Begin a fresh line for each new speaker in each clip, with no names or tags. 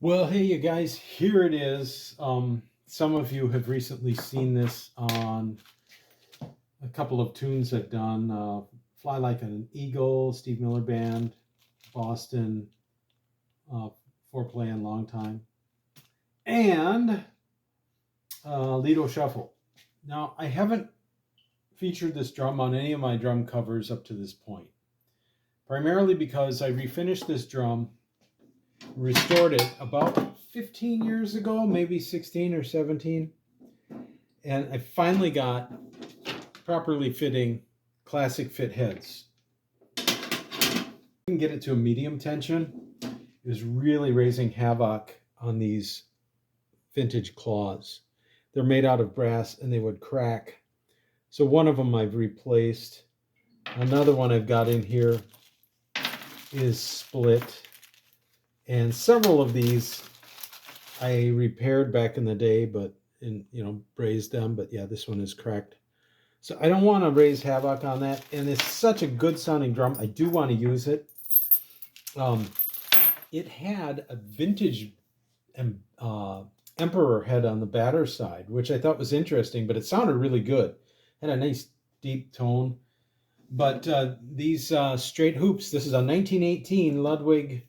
Well, hey, you guys, here it is. Some of you have recently seen this on a couple of tunes I've done. Fly Like an Eagle, Steve Miller Band, Boston, uh, Foreplay and Long Time, and Lido Shuffle. Now, I haven't featured this drum on any of my drum covers up to this point, primarily because I refinished this drum, restored it about 15 years ago, maybe 16 or 17. And I finally got properly fitting classic fit heads. I can get it to a medium tension. It was really raising havoc on these vintage claws. They're made out of brass and they would crack. So one of them I've replaced. Another one I've got in here is split. And several of these I repaired back in the day, but brazed them. But yeah, this one is cracked. So I don't want to raise havoc on that. And it's such a good sounding drum. I do want to use it. It had a vintage Emperor head on the batter side, which I thought was interesting, but it sounded really good. Had a nice deep tone. But these straight hoops, this is a 1918 Ludwig.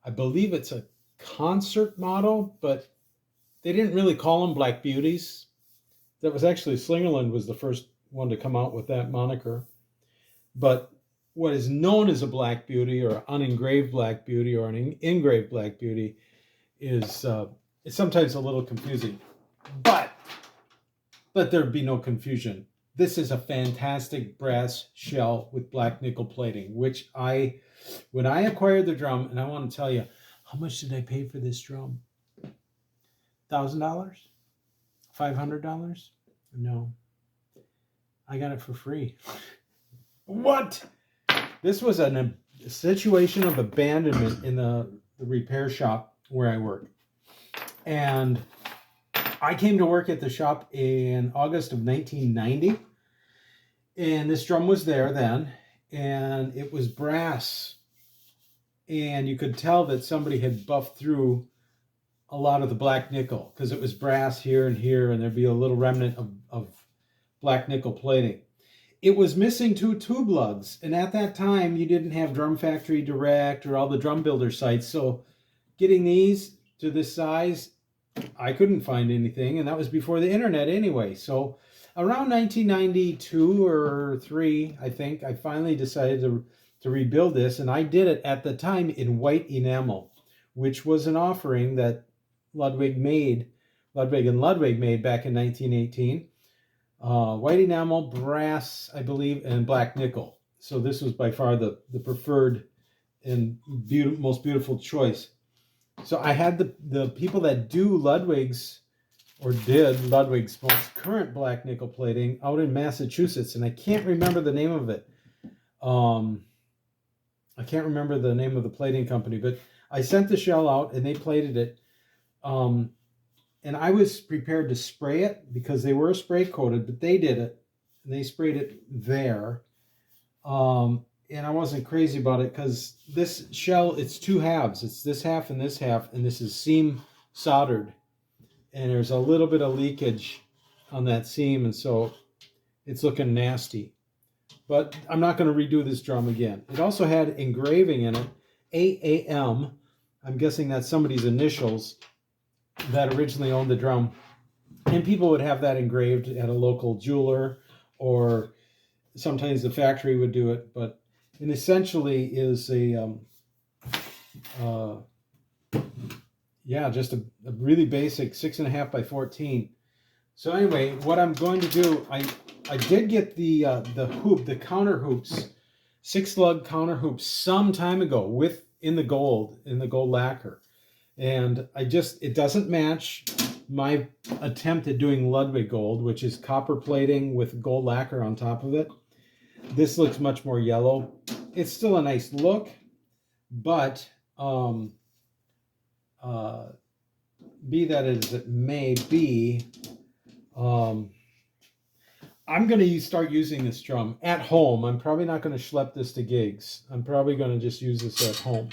I believe it's a concert model, but they didn't really call them Black Beauties. That was actually Slingerland was the first one to come out with that moniker. But what is known as a Black Beauty or an unengraved Black Beauty or an engraved Black Beauty is it's sometimes a little confusing. But let there be no confusion. This is a fantastic brass shell with black nickel plating, which when I acquired the drum, and I want to tell you, how much did I pay for this drum? $1,000? $500? No. I got it for free. What? This was a situation of abandonment in the repair shop where I work. And I came to work at the shop in August of 1990. And this drum was there then. And it was brass. And you could tell that somebody had buffed through a lot of the black nickel because it was brass here and here, and there'd be a little remnant of black nickel plating. It was missing 2 tube lugs, and at that time you didn't have Drum Factory Direct or all the drum builder sites, so getting these to this size, I couldn't find anything, and that was before the internet anyway. So around 1992 or 3, I think, I finally decided to rebuild this, and I did it at the time in white enamel, which was an offering that Ludwig and Ludwig made back in 1918. White enamel, brass, I believe, and black nickel. So this was by far the preferred and most beautiful choice. So I had the people that do Ludwig's, or did Ludwig's most current black nickel plating out in Massachusetts, and I can't remember the name of it. I can't remember the name of the plating company, but I sent the shell out and they plated it. And I was prepared to spray it because they were spray coated, but they did it and they sprayed it there. And I wasn't crazy about it because this shell, it's 2 halves. It's this half, and this is seam soldered. And there's a little bit of leakage on that seam, and so it's looking nasty. But I'm not going to redo this drum again. It also had engraving in it, AAM. I'm guessing that's somebody's initials that originally owned the drum. And people would have that engraved at a local jeweler, or sometimes the factory would do it. But it essentially is just a really basic 6.5 by 14. So anyway, what I'm going to do, I did get the hoop, the counter hoops, 6 lug counter hoops some time ago in the gold lacquer. And it doesn't match my attempt at doing Ludwig gold, which is copper plating with gold lacquer on top of it. This looks much more yellow. It's still a nice look, but be that as it may be, I'm going to start using this drum at home. I'm probably not going to schlep this to gigs. I'm probably going to just use this at home.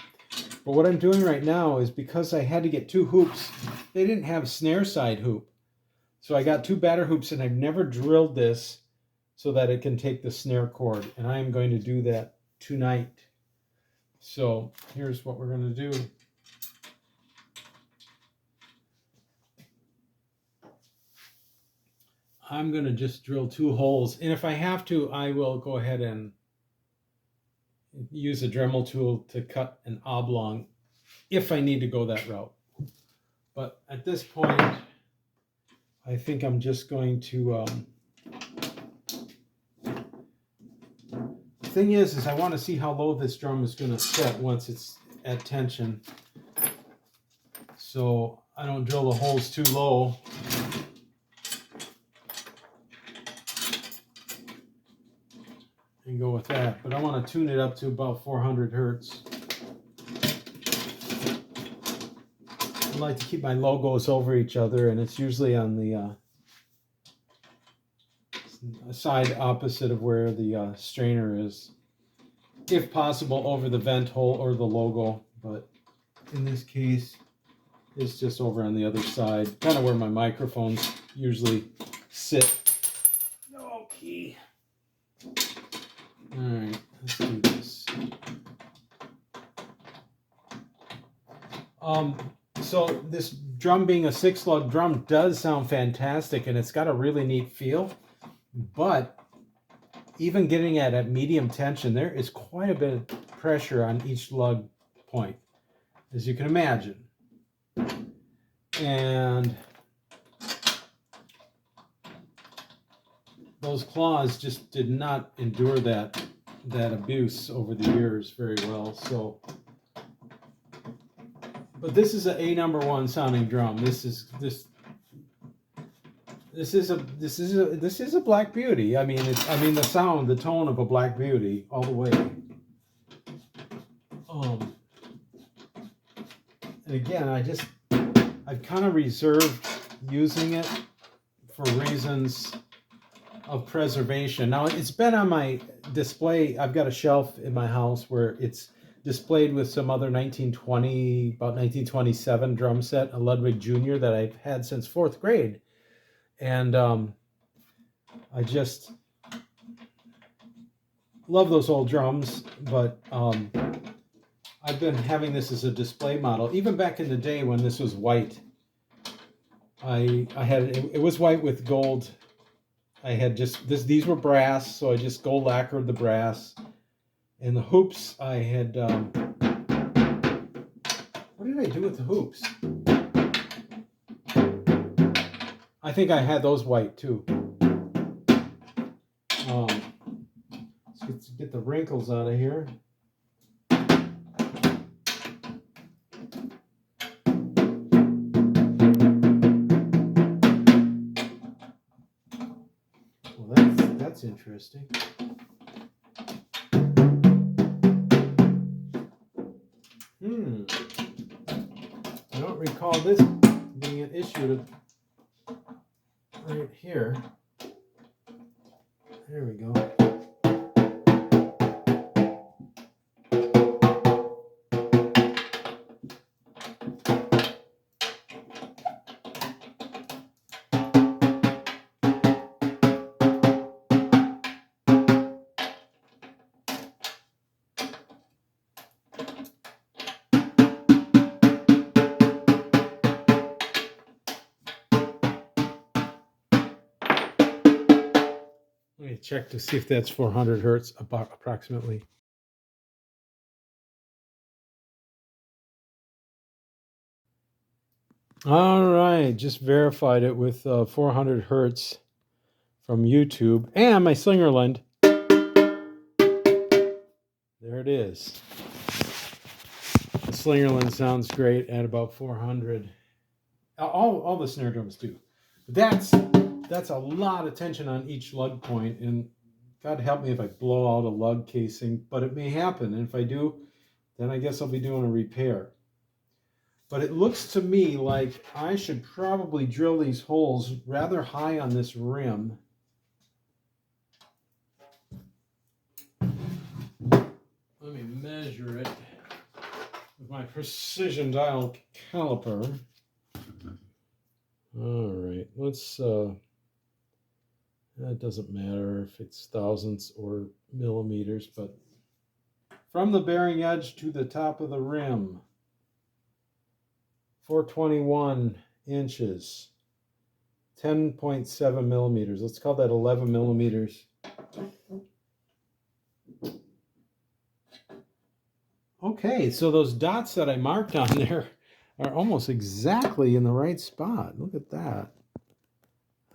But what I'm doing right now is because I had to get 2 hoops, they didn't have snare side hoop. So I got 2 batter hoops, and I've never drilled this so that it can take the snare cord. And I am going to do that tonight. So here's what we're going to do. I'm going to just drill 2 holes. And if I have to, I will go ahead and use a Dremel tool to cut an oblong if I need to go that route. But at this point, I think I'm just going to... the thing is I want to see how low this drum is going to set once it's at tension. So I don't drill the holes too low. And go with that. But I want to tune it up to about 400 hertz. I like to keep my logos over each other, and it's usually on the side opposite of where the strainer is. If possible, over the vent hole or the logo. But in this case, it's just over on the other side, kind of where my microphones usually sit. Okay. All right, let's do this. So this drum being a 6-lug drum does sound fantastic, and it's got a really neat feel. But even getting at medium tension, there is quite a bit of pressure on each lug point, as you can imagine. And those claws just did not endure that abuse over the years very well. So, but this is a number 1 sounding drum. This is a Black Beauty. I mean, the sound, the tone of a Black Beauty all the way. And again, I've kind of reserved using it for reasons of preservation. Now, it's been on my display. I've got a shelf in my house where it's displayed with some other about 1927 drum set, a Ludwig Jr. that I've had since 4th grade. And I just love those old drums, but I've been having this as a display model. Even back in the day when this was white, I had it was white with gold. I had these were brass, so I just gold lacquered the brass. And the hoops I had, what did I do with the hoops? I think I had those white too. Let's get the wrinkles out of here. Well, that's interesting. I don't recall this being an issue right here. There we go. Let me check to see if that's 400 hertz approximately. All right, just verified it with 400 hertz from YouTube and my Slingerland. There it is. The Slingerland sounds great at about 400. All the snare drums do. But that's a lot of tension on each lug point, and God help me if I blow out a lug casing, but it may happen, and if I do, then I guess I'll be doing a repair. But it looks to me like I should probably drill these holes rather high on this rim. Let me measure it. with my precision dial caliper. All right, let's, that doesn't matter if it's thousandths or millimeters, but from the bearing edge to the top of the rim, 421 inches, 10.7 millimeters. Let's call that 11 millimeters. Okay, so those dots that I marked on there are almost exactly in the right spot. Look at that.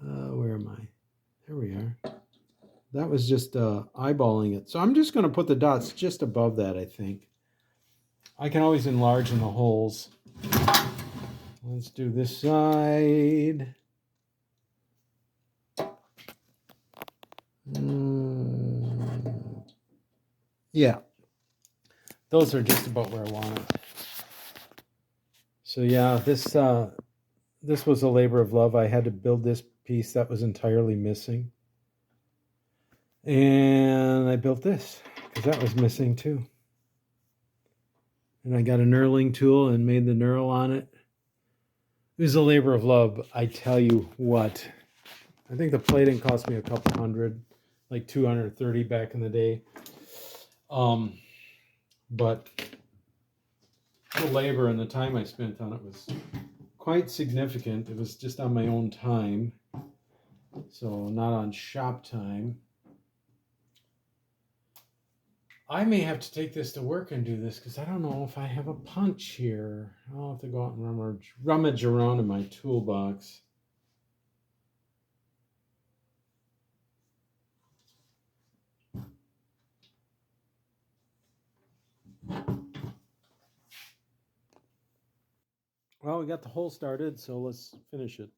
Where am I? There we are. That was just eyeballing it. So I'm just going to put the dots just above that, I think. I can always enlarge in the holes. Let's do this side. Yeah, those are just about where I want it. So yeah, this was a labor of love. I had to build this piece that was entirely missing. And I built this because that was missing too. And I got a knurling tool and made the knurl on it. It was a labor of love, I tell you what. I think the plating cost me a couple hundred, like 230 back in the day. But the labor and the time I spent on it was quite significant. It was just on my own time, so not on shop time. I may have to take this to work and do this because I don't know if I have a punch here. I'll have to go out and rummage around in my toolbox. Well, we got the hole started, so let's finish it.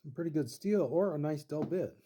Some pretty good steel or a nice dull bit.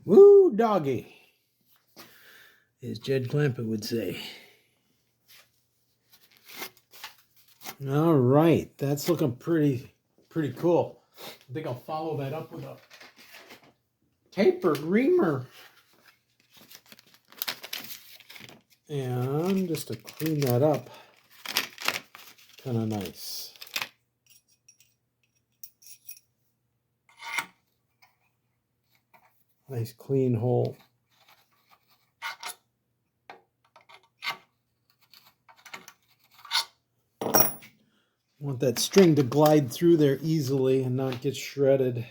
Woo doggy, as Jed Clampett would say. All right, that's looking pretty cool. I think I'll follow that up with a tapered reamer. And just to clean that up, kind of nice. Nice clean hole. Want that string to glide through there easily and not get shredded.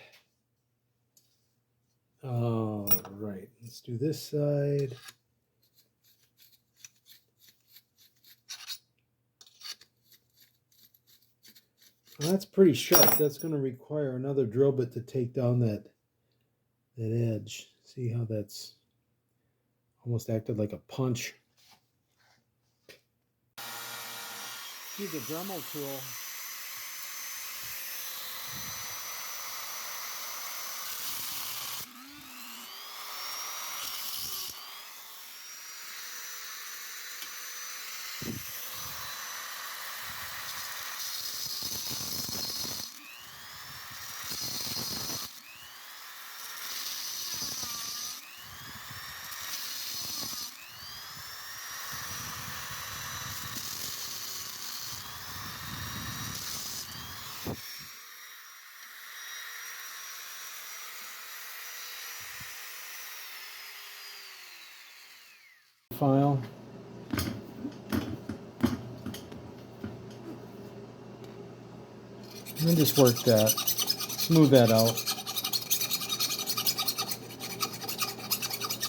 All right, let's do this side. Well, that's pretty sharp. That's going to require another drill bit to take down that edge. See how that's almost acted like a punch. Use a Dremel tool. File. And then just work that, smooth that out,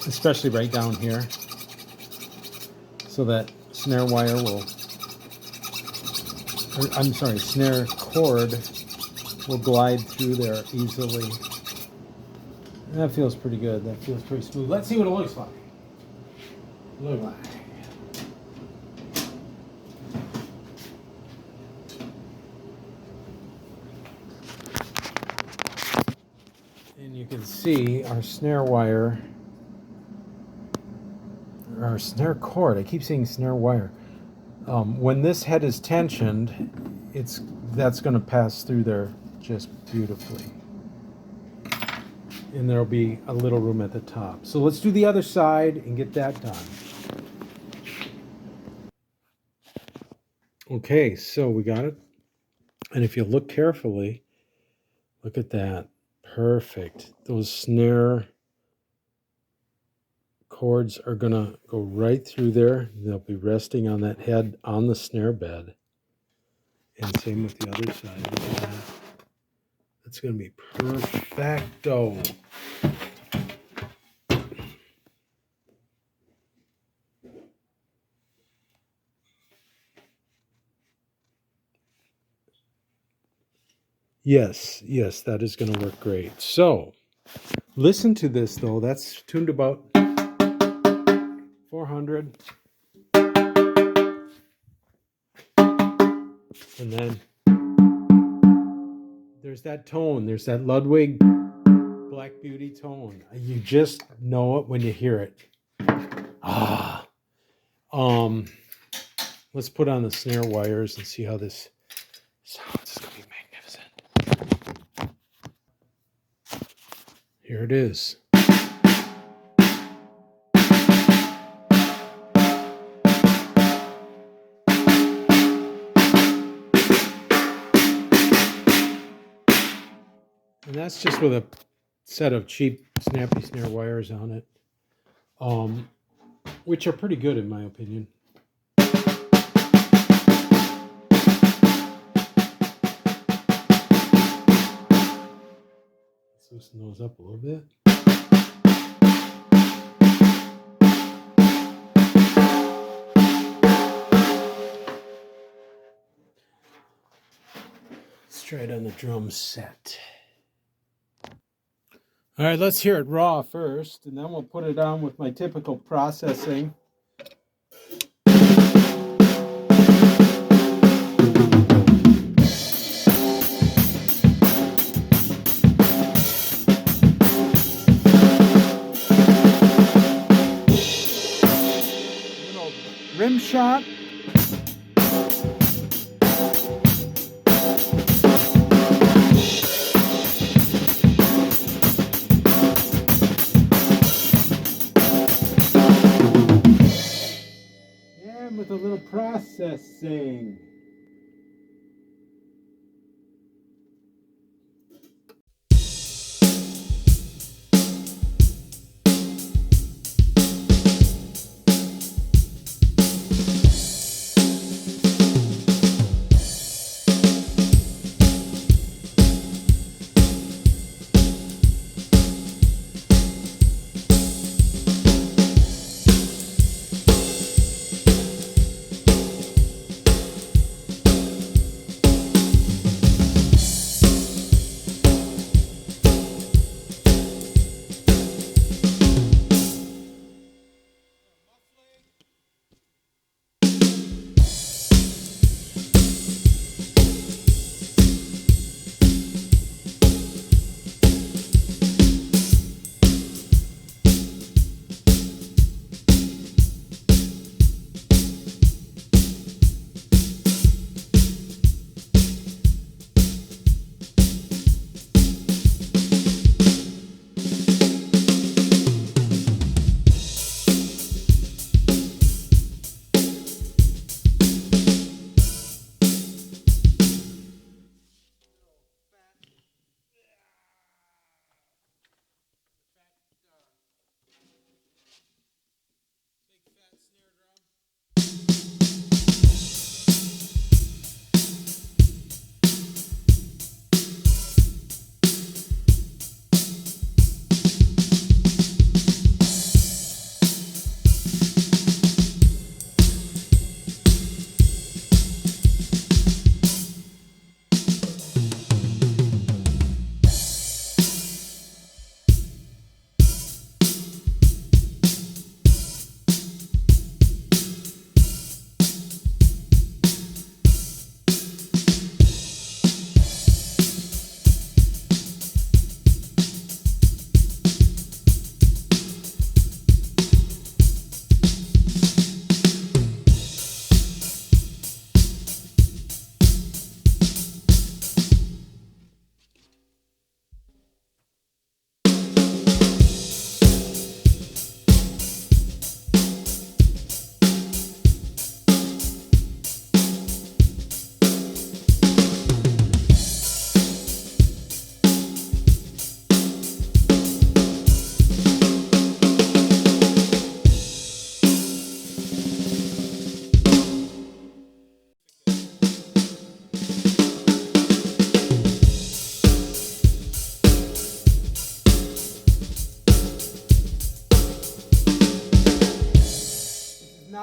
especially right down here, so that snare wire will, I'm sorry, snare cord will glide through there easily. And that feels pretty good. That feels pretty smooth. Let's see what it looks like. And you can see our snare wire, our snare cord. I keep saying snare wire. When this head is tensioned, that's going to pass through there just beautifully. And there'll be a little room at the top. So let's do the other side and get that done. Okay, so we got it. And if you look carefully, look at that. Perfect. Those snare cords are going to go right through there. They'll be resting on that head on the snare bed. And same with the other side. Look at that. That's going to be perfecto. Yes, that is going to work great. So, listen to this though. That's tuned about 400. And then there's that tone. There's that Ludwig Black Beauty tone. You just know it when you hear it. Let's put on the snare wires and see how this sounds. It's going to be magnificent. Here it is. And that's just with a set of cheap snappy snare wires on it, which are pretty good in my opinion. Let's loosen those up a little bit. Let's try it on the drum set. All right, let's hear it raw first, and then we'll put it on with my typical processing. Little rim shot. With a little processing.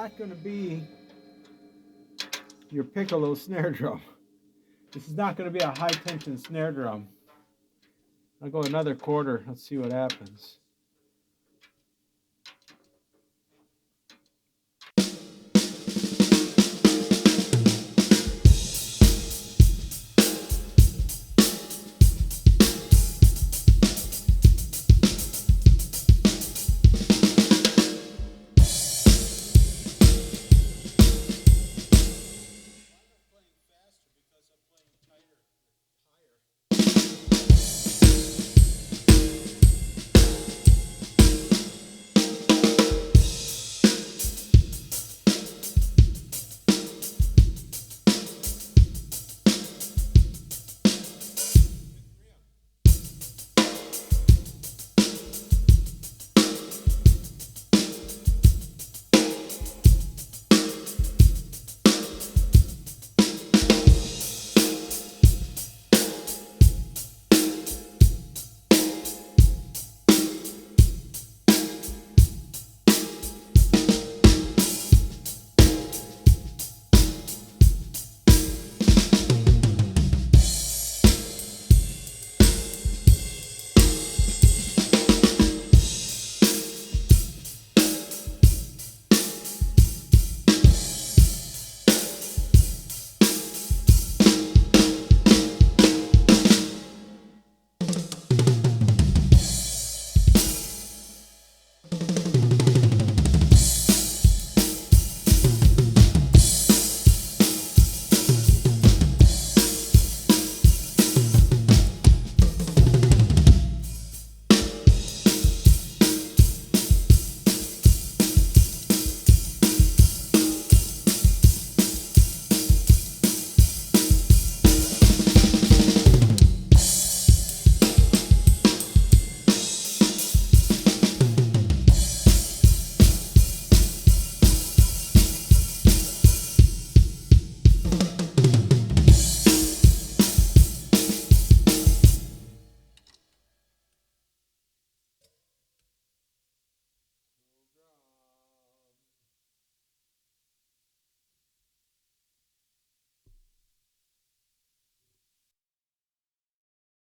not going to be your piccolo snare drum. This is not going to be a high tension snare drum. I'll go another quarter. Let's see what happens.